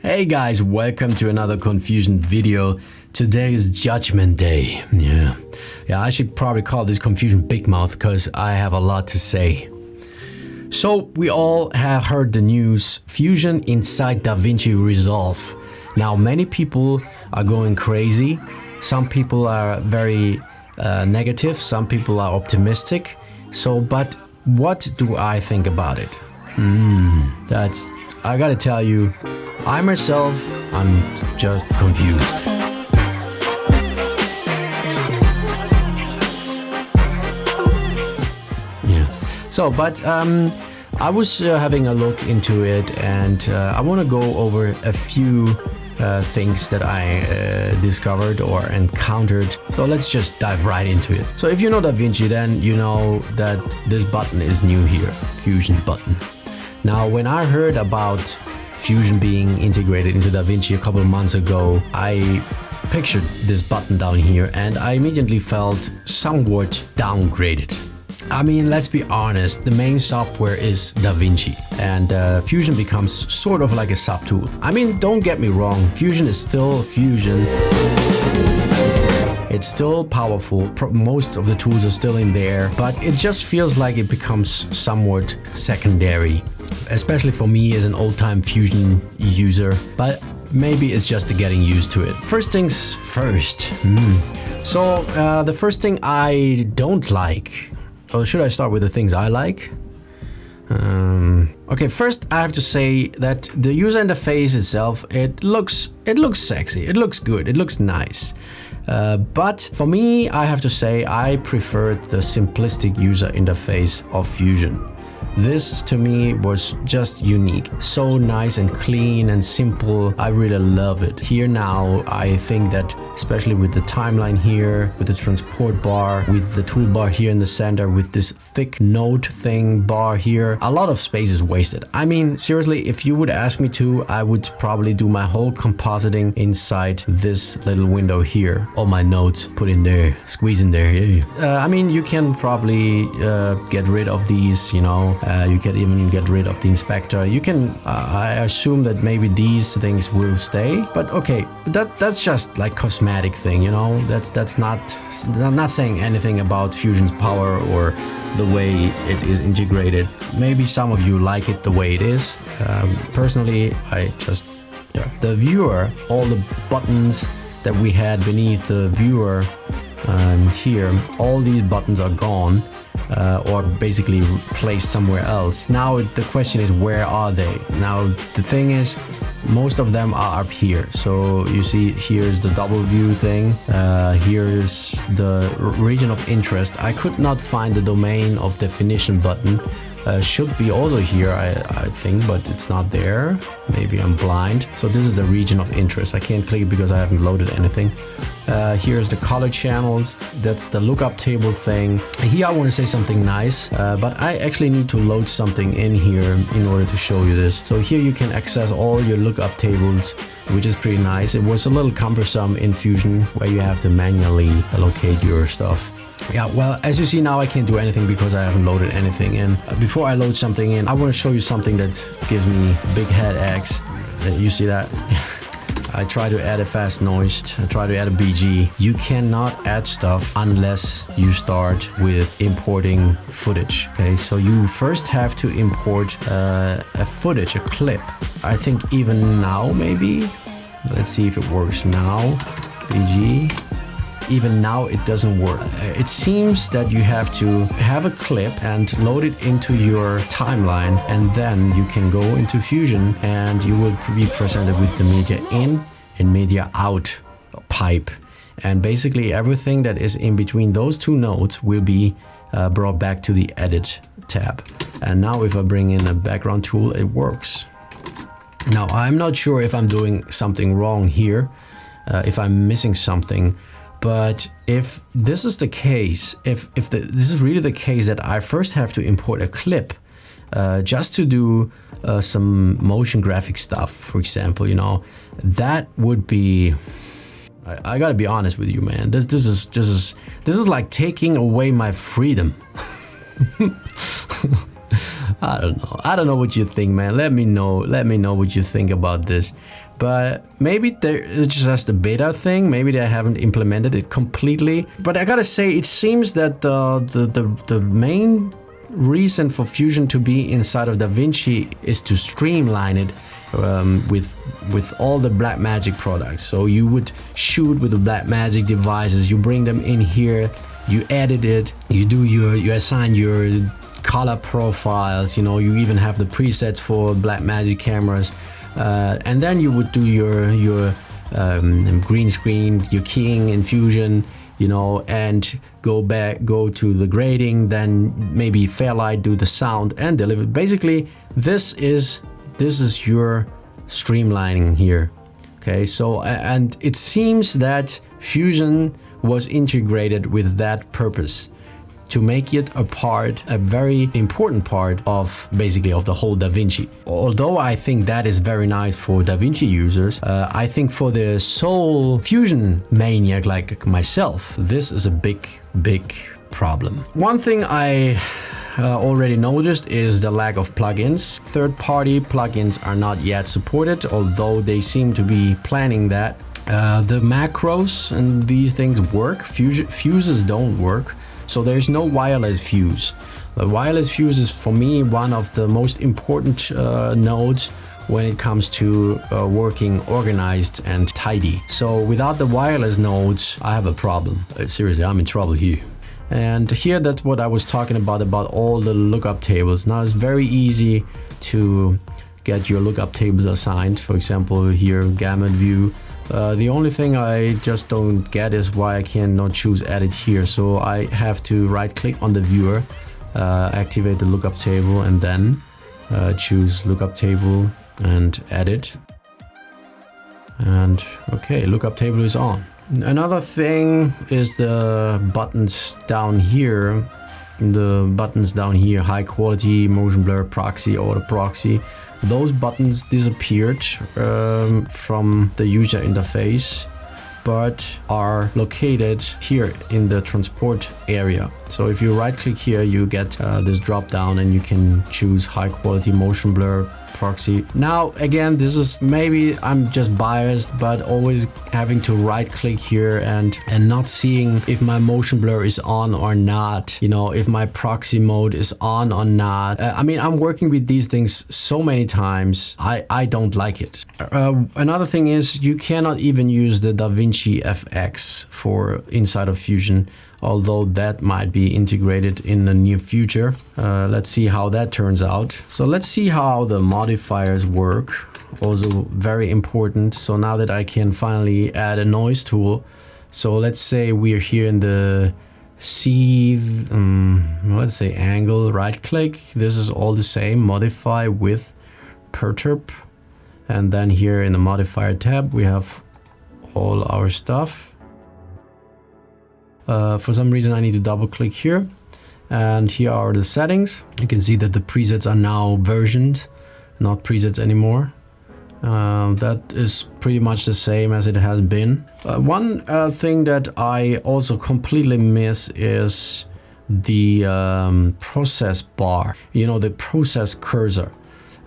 Hey guys, welcome to another Confusion video. Today is Judgment Day. Yeah, I should probably call this Confusion Big Mouth because I have a lot to say. So we all have heard the news, Fusion inside DaVinci Resolve. Now many people are going crazy. Some people are very negative, some people are optimistic. But what do I think about it? I gotta tell you, I'm just confused. I was having a look into it, and I want to go over a few things that I discovered or encountered. So let's just dive right into it. So if you know DaVinci, then you know that this button is new here, Fusion button. Now, when I heard about Fusion being integrated into DaVinci a couple of months ago, I pictured this button down here and I immediately felt somewhat downgraded. I mean, let's be honest, the main software is DaVinci and Fusion becomes sort of like a subtool. I mean, don't get me wrong, Fusion is still Fusion. It's still powerful, most of the tools are still in there, but it just feels like it becomes somewhat secondary, especially for me as an old-time Fusion user, but maybe it's just getting used to it. First things first. So the first thing I don't like, or should I start with the things I like? Okay, first I have to say that the user interface itself, it looks sexy, it looks good, it looks nice. But for me, I have to say I preferred the simplistic user interface of Fusion. This to me was just unique, so nice and clean and simple. I really love it. Here now, I think that especially with the timeline here, with the transport bar, with the toolbar here in the center, with this thick note thing bar here, a lot of space is wasted. I mean, seriously, if you would ask me to, I would probably do my whole compositing inside this little window here. All my notes put in there, squeeze in there. I mean, you can probably get rid of these, you know. You can even get rid of the inspector. You can, I assume that maybe these things will stay, but okay, that's just like cosmetic thing, you know. That's not, I'm not saying anything about Fusion's power or the way it is integrated. Maybe some of you like it the way it is. Personally, the viewer, all the buttons that we had beneath the viewer here, all these buttons are gone. Or basically placed somewhere else. Now the question is, where are they? Now the thing is, most of them are up here. So you see, here's the double view thing. Here's the region of interest. I could not find the domain of definition button. Should be also here, I think, but it's not there. Maybe I'm blind. So this is the region of interest. I can't click because I haven't loaded anything. Here's the color channels. That's the lookup table thing. Here I want to say something nice, but I actually need to load something in here in order to show you this. So here you can access all your lookup tables, which is pretty nice. It was a little cumbersome in Fusion where you have to manually allocate your stuff. Yeah, well, as you see now, I can't do anything because I haven't loaded anything in. Before I load something in, I want to show you something that gives me big head X. You see that? I try to add a fast noise, I try to add a BG. You cannot add stuff unless you start with importing footage. Okay, so you first have to import a footage, a clip. I think even now, maybe. Let's see if it works now. BG. Even now it doesn't work. It seems that you have to have a clip and load it into your timeline, and then you can go into Fusion and you will be presented with the media in and media out pipe. And basically everything that is in between those two nodes will be brought back to the edit tab. And now if I bring in a background tool, it works. Now I'm not sure if I'm doing something wrong here, if I'm missing something. But if this is the case, if this is really the case that I first have to import a clip just to do some motion graphic stuff, for example, you know, that would be, I gotta be honest with you, man. This is like taking away my freedom. I don't know what you think, man. Let me know what you think about this. but maybe it's just a beta thing. Maybe they haven't implemented it completely. But I gotta say, it seems that the main reason for Fusion to be inside of DaVinci is to streamline it with all the Blackmagic products. So you would shoot with the Blackmagic devices, you bring them in here, you edit it, you assign your color profiles, you know, you even have the presets for Blackmagic cameras, and then you would do your green screen, your keying in Fusion, you know, and go to the grading, then maybe Fairlight, do the sound and deliver. Basically, this is your streamlining here. Okay, so and it seems that Fusion was integrated with that purpose, to make it a very important part of basically of the whole DaVinci. Although I think that is very nice for DaVinci users, I think for the sole Fusion maniac like myself, this is a big problem. One thing I already noticed is the lack of plugins. Third-party plugins are not yet supported, although they seem to be planning that. The macros and these things work, fuses don't work. So there's no wireless fuse. The wireless fuse is for me one of the most important nodes when it comes to working organized and tidy. So without the wireless nodes, I have a problem. Seriously, I'm in trouble here. And here, that's what I was talking about all the lookup tables. Now it's very easy to get your lookup tables assigned. For example, here, gamut view. The only thing I just don't get is why I cannot choose edit here. So I have to right click on the viewer, activate the lookup table, and then choose lookup table and edit. And okay, lookup table is on. Another thing is the buttons down here. High quality, motion blur, proxy, auto proxy. Those buttons disappeared from the user interface, but are located here in the transport area. So if you right click here, you get this drop down and you can choose high quality, motion blur, proxy. Now again, this is maybe I'm just biased, but always having to right click here and not seeing if my motion blur is on or not, you know, if my proxy mode is on or not. I mean, I'm working with these things so many times, I don't like it. Another thing is you cannot even use the DaVinci FX for inside of Fusion, although that might be integrated in the near future. Let's see how that turns out. So let's see how the modifiers work. Also very important. So now that I can finally add a noise tool. So let's say we're here in the let's say angle, right click. This is all the same, modify with perturb. And then here in the modifier tab, we have all our stuff. For some reason I need to double click here, and here are the settings. You can see that the presets are now versioned, not presets anymore. That is pretty much the same as it has been. One thing that I also completely miss is the process bar, you know, the process cursor.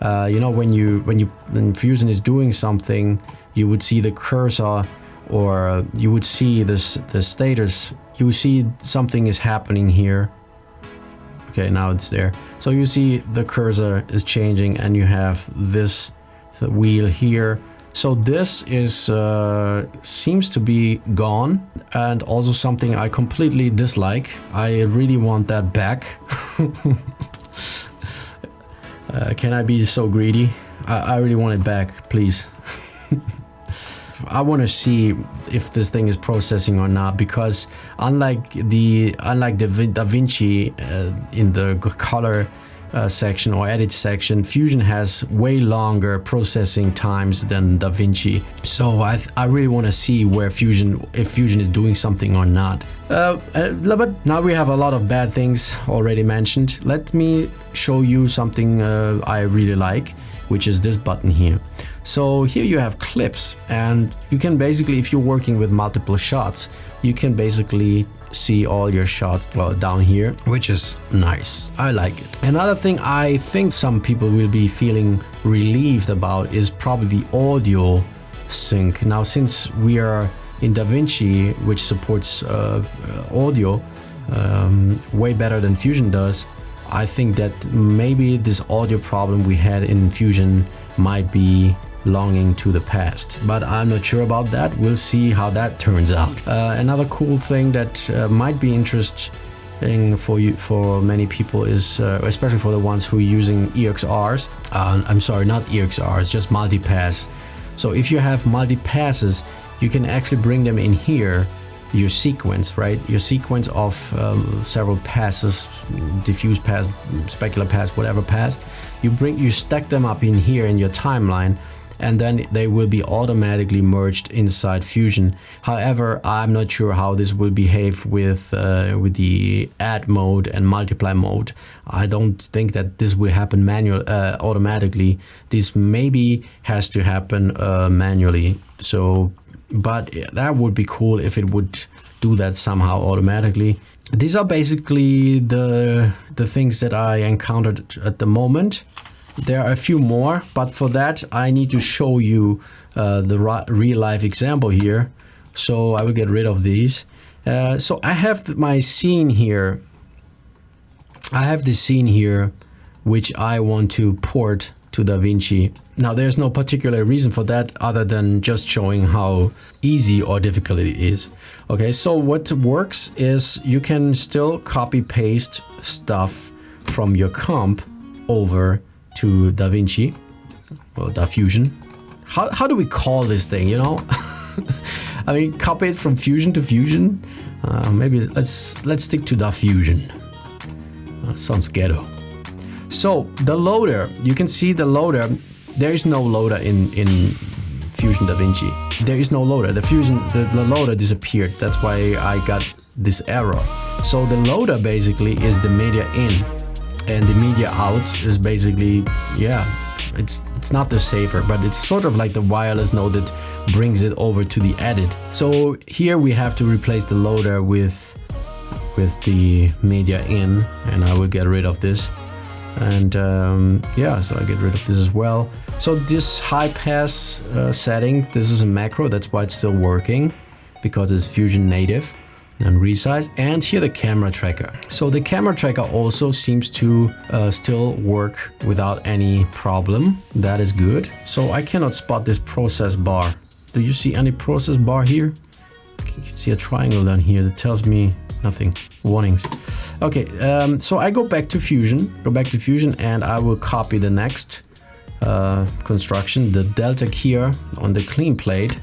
You know, when Fusion is doing something, you would see the cursor, or you would see the status. You see something is happening here. Okay, now it's there. So you see the cursor is changing and you have this wheel here. So this is seems to be gone, and also something I completely dislike. I really want that back. Can I be so greedy? I really want it back, please. I want to see if this thing is processing or not, because unlike DaVinci in the color section or edit section, Fusion has way longer processing times than DaVinci. So I really want to see where if Fusion is doing something or not. But now we have a lot of bad things already mentioned. Let me show you something I really like, which is this button here. So here you have clips, and you can basically, if you're working with multiple shots, you can basically see all your shots down here, which is nice. I like it. Another thing I think some people will be feeling relieved about is probably the audio sync. Now, since we are in DaVinci, which supports audio way better than Fusion does, I think that maybe this audio problem we had in Fusion might be belonging to the past, but I'm not sure about that. We'll see how that turns out. Another cool thing that might be interesting for many people is, especially for the ones who are using EXRs. I'm sorry, not EXRs, just multipass. So if you have multipasses, you can actually bring them in here, your sequence, right? Your sequence of several passes, diffuse pass, specular pass, whatever pass. You stack them up in here in your timeline, and then they will be automatically merged inside Fusion. However, I'm not sure how this will behave with the add mode and multiply mode. I don't think that this will happen automatically. This maybe has to happen manually. So, but yeah, that would be cool if it would do that somehow automatically. These are basically the things that I encountered at the moment. There are a few more, but for that I need to show you the real life example here. So I will get rid of these. So I have my scene here. I have this scene here, which I want to port to DaVinci. Now there's no particular reason for that other than just showing how easy or difficult it is. Okay, so what works is you can still copy paste stuff from your comp over to DaVinci or DaFusion. How do we call this thing, you know? I mean, copy it from Fusion to Fusion. Maybe let's stick to DaFusion. Sounds ghetto. So the loader, you can see the loader. There is no loader in Fusion DaVinci. There is no loader. The loader disappeared. That's why I got this error. So the loader basically is the media in. And the media out is basically, yeah, it's not the saver, but it's sort of like the wireless node that brings it over to the edit. So here we have to replace the loader with the media in, and I will get rid of this. And yeah, so I get rid of this as well. So this high pass setting, this is a macro, that's why it's still working, because it's Fusion native. And resize, and here the camera tracker. So the camera tracker also seems to still work without any problem. That is good. So I cannot spot this process bar. Do you see any process bar here? You can see a triangle down here that tells me nothing. Warnings. Okay, so I go back to Fusion, and I will copy the next construction, the delta keyer on the clean plate.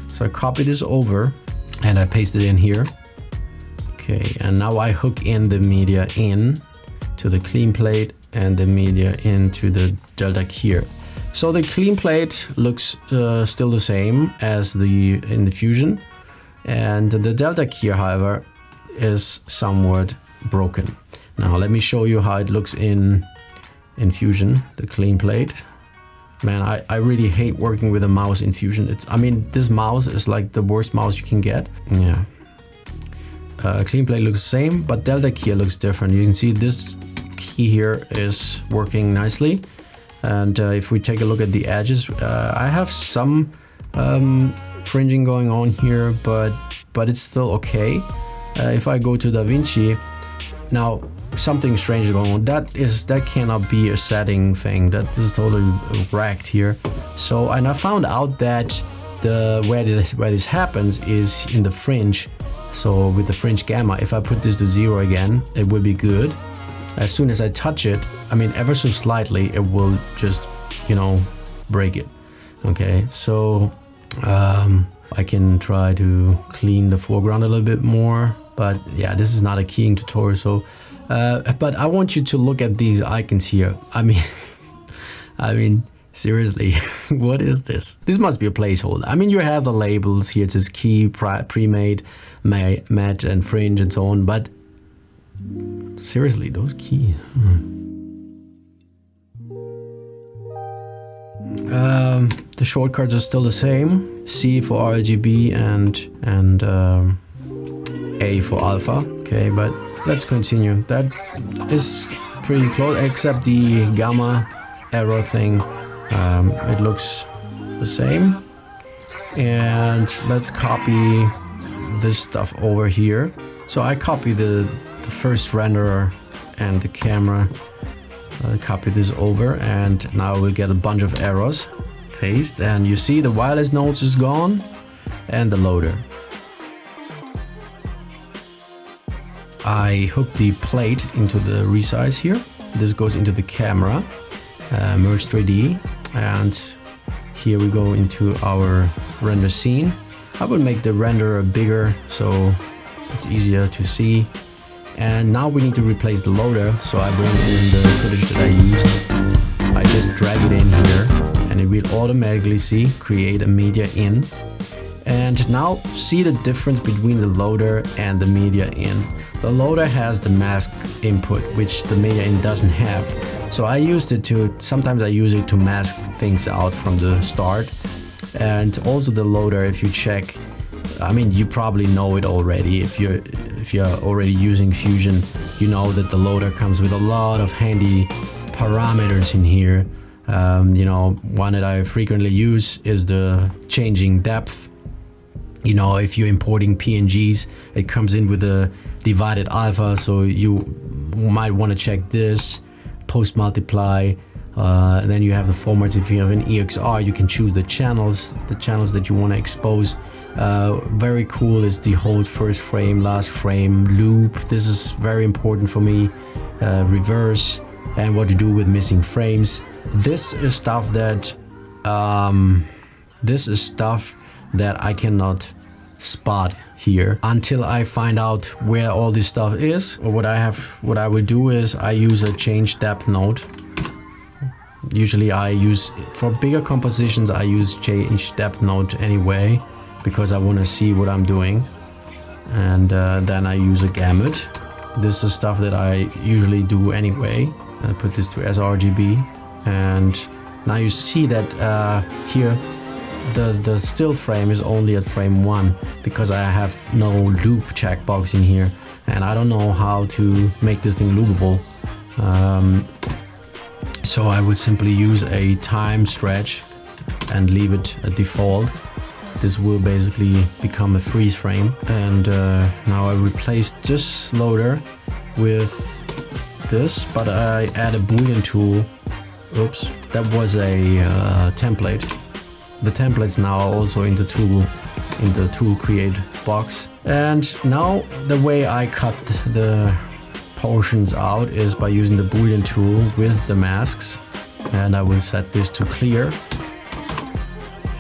So I copy this over and I paste it in here. Okay, and now I hook in the media in to the clean plate and the media into the delta keyer. So the clean plate looks still the same as in the Fusion, and the delta keyer, however, is somewhat broken. Now let me show you how it looks in Fusion, the clean plate. Man, I really hate working with a mouse in Fusion. I mean, this mouse is like the worst mouse you can get. Yeah. Clean plate looks the same, but delta keyer looks different. You can see this key here is working nicely. And if we take a look at the edges, I have some fringing going on here, but it's still okay. If I go to DaVinci, now something strange is going on. That cannot be a setting thing. That is totally wrecked here. So, and I found out that where this happens is in the fringe. So with the fringe gamma, if I put this to 0 again, it will be good. As soon as I touch it, I mean ever so slightly, it will just, you know, break it. Okay, so I can try to clean the foreground a little bit more. But yeah, this is not a keying tutorial, so but I want you to look at these icons here. I mean seriously, what is this? This must be a placeholder. I mean, you have the labels here, it says key, pre-made, matte, and fringe, and so on, but seriously, those keys. The shortcuts are still the same. C for RGB and A for alpha. Okay, but let's continue. That is pretty close, except the gamma error thing. It looks the same. And let's copy this stuff over here. So I copy the first renderer and the camera. Copy this over, and now we'll get a bunch of errors. Paste, and you see the wireless nodes is gone and the loader. I hook the plate into the resize here. This goes into the camera, merge 3D, and here we go into our render scene. I will make the renderer bigger so it's easier to see. And now we need to replace the loader, so I bring in the footage that I used. I just drag it in here and it will automatically create a media in. And now see the difference between the loader and the media in. The loader has the mask input, which the media in doesn't have. So I used it to, sometimes I use it to mask things out from the start. And also the loader, if you check, I mean, you probably know it already. If you're already using Fusion, you know that the loader comes with a lot of handy parameters in here. You know, one that I frequently use is the changing depth. You know, if you're importing PNGs, it comes in with a divided alpha, so you might want to check this, post multiply. And then you have the formats. If you have an EXR, you can choose the channels that you want to expose. Very cool is the hold first frame, last frame, loop. This is very important for me. Reverse, and what to do with missing frames. This is stuff that I cannot spot here until I find out where all this stuff is. Or what I will do is I use a change depth node. Usually I use, for bigger compositions, I use change depth node anyway, because I want to see what I'm doing. And then I use a gamut. This is stuff that I usually do anyway. I put this to sRGB, and now you see that here the still frame is only at frame 1 because I have no loop checkbox in here, and I don't know how to make this thing loopable. So I would simply use a time stretch and leave it a default. This will basically become a freeze frame. And now I replaced this loader with this, but I add a Boolean tool. Oops, that was a template. The template's now also in the tool create box. And now the way I cut the portions out is by using the Boolean tool with the masks, and I will set this to clear,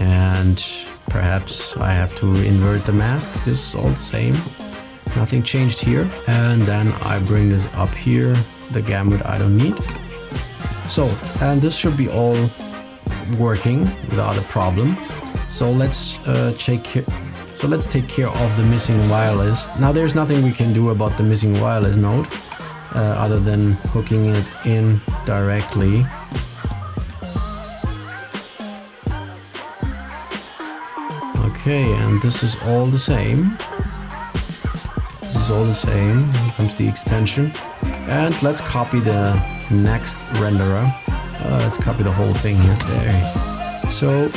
and perhaps I have to invert the masks. This is all the same, nothing changed here. And then I bring this up here, the gamut I don't need. So, and this should be all working without a problem. So let's take care of the missing wireless. Now there's nothing we can do about the missing wireless node other than hooking it in directly. Okay, and this is all the same. This is all the same. Here comes the extension. And let's copy the next renderer. Let's copy the whole thing here. There. So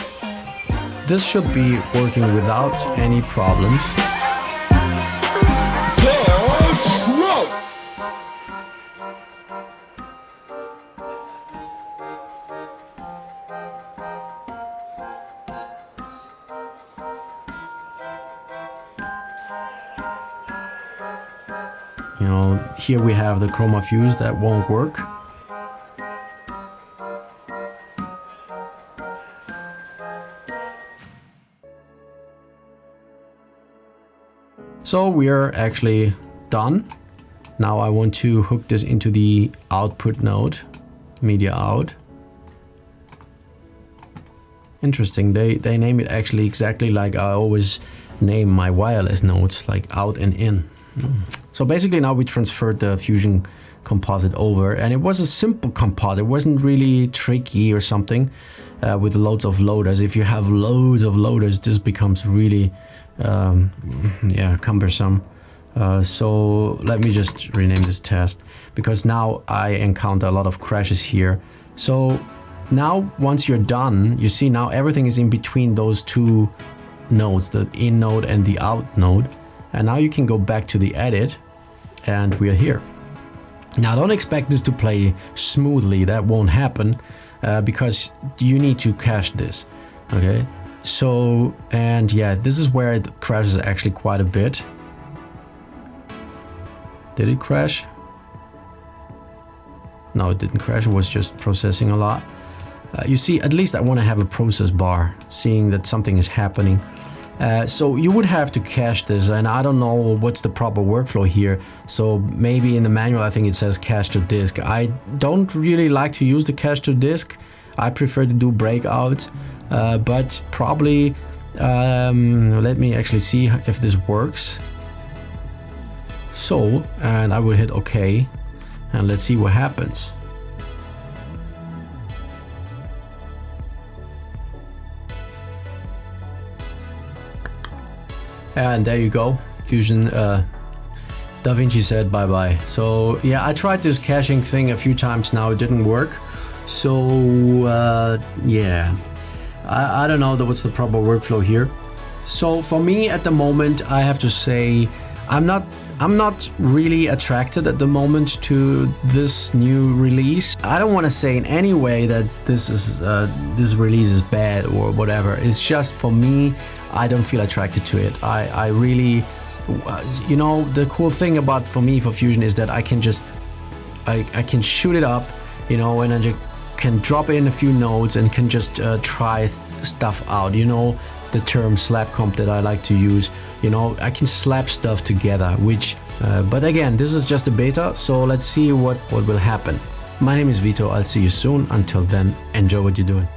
this should be working without any problems. You know, here we have the chroma fuse that won't work. So we are actually done. Now I want to hook this into the output node, media out. Interesting, they name it actually exactly like I always name my wireless nodes, like out and in. So basically now we transferred the Fusion composite over, and it was a simple composite. It wasn't really tricky or something with loads of loaders. If you have loads of loaders, this becomes really cumbersome. So let me just rename this test, because now I encounter a lot of crashes here. So now once you're done, you see now everything is in between those two nodes, the in node and the out node. And now you can go back to the edit and we are here. Now don't expect this to play smoothly, that won't happen because you need to cache this, okay? So, and yeah, this is where it crashes actually quite a bit. Did it crash? No, it didn't crash, it was just processing a lot. You see, at least I want to have a process bar, seeing that something is happening. So you would have to cache this, and I don't know what's the proper workflow here. So maybe in the manual, I think it says cache to disk. I don't really like to use the cache to disk. I prefer to do breakouts, but probably, let me actually see if this works. So, and I will hit OK, and let's see what happens. And there you go, Fusion, DaVinci said bye-bye. So yeah, I tried this caching thing a few times now, it didn't work. So yeah, I don't know what's the proper workflow here. So for me at the moment, I have to say, I'm not really attracted at the moment to this new release. I don't want to say in any way that this release is bad or whatever. It's just for me, I don't feel attracted to it. I really, you know, the cool thing about for Fusion is that I can just, I can shoot it up, you know, and I just can drop in a few nodes and can just try stuff out, you know, the term slap comp that I like to use, you know, I can slap stuff together, which, but again, this is just a beta, so let's see what will happen. My name is Vito, I'll see you soon. Until then, enjoy what you're doing.